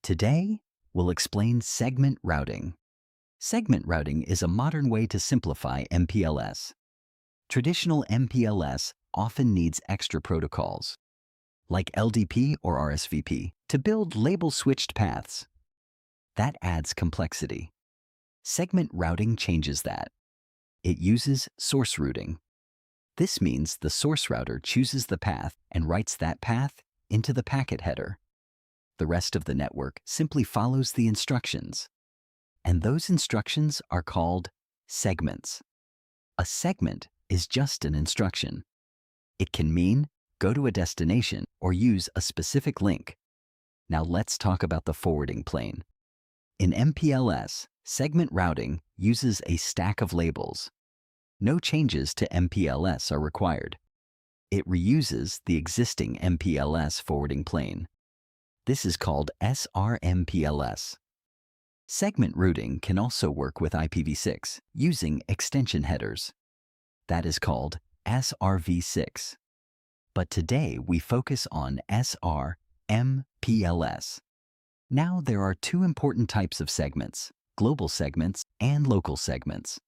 Today, we'll explain segment routing. Segment routing is a modern way to simplify MPLS. Traditional MPLS often needs extra protocols, like LDP or RSVP, to build label-switched paths. That adds complexity. Segment routing changes that. It uses source routing. This means the source router chooses the path and writes that path into the packet header. The rest of the network simply follows the instructions. And those instructions are called segments. A segment is just an instruction. It can mean go to a destination or use a specific link. Now let's talk about the forwarding plane. In MPLS, segment routing uses a stack of labels. No changes to MPLS are required. It reuses the existing MPLS forwarding plane. This is called SR-MPLS. Segment routing can also work with IPv6 using extension headers. That is called SRv6. But today we focus on SR-MPLS. Now there are two important types of segments, global segments and local segments.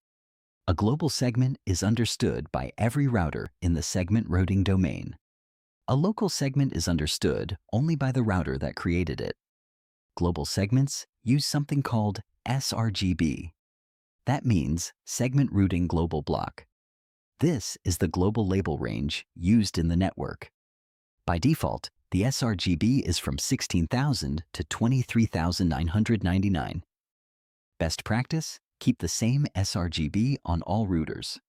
A global segment is understood by every router in the segment routing domain. A local segment is understood only by the router that created it. Global segments use something called SRGB. That means Segment Routing Global Block. This is the global label range used in the network. By default, the SRGB is from 16,000 to 23,999. Best practice, keep the same SRGB on all routers.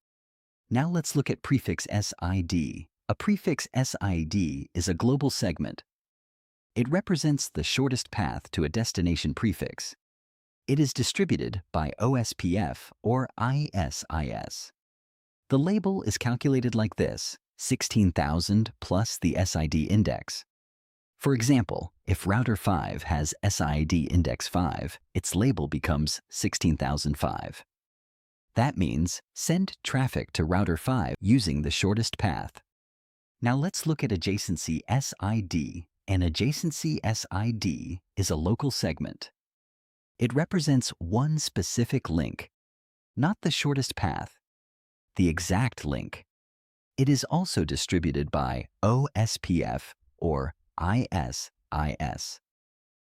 Now let's look at Prefix SID. A Prefix SID is a global segment. It represents the shortest path to a destination prefix. It is distributed by OSPF or ISIS. The label is calculated like this, 16,000 plus the SID index. For example, if router 5 has SID index 5, its label becomes 16,005. That means send traffic to router 5 using the shortest path. Now let's look at Adjacency SID. An Adjacency SID is a local segment. It represents one specific link, not the shortest path, the exact link. It is also distributed by OSPF or ISIS.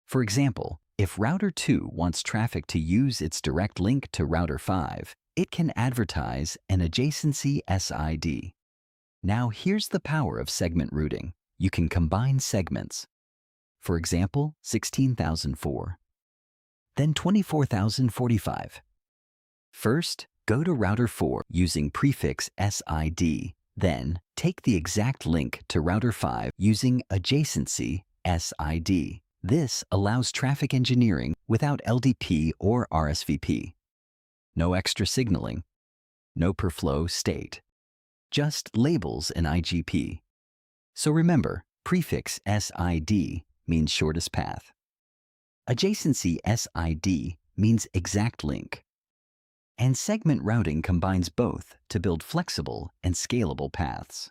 For example, if router 2 wants traffic to use its direct link to router 5, it can advertise an Adjacency SID. Now here's the power of segment routing. You can combine segments. For example, 16,004. Then 24,045. First, go to router 4 using Prefix SID. Then, take the exact link to router 5 using Adjacency SID. This allows traffic engineering without LDP or RSVP. No extra signaling. No per flow state. Just labels and IGP. So remember, Prefix SID means shortest path. Adjacency SID means exact link. And segment routing combines both to build flexible and scalable paths.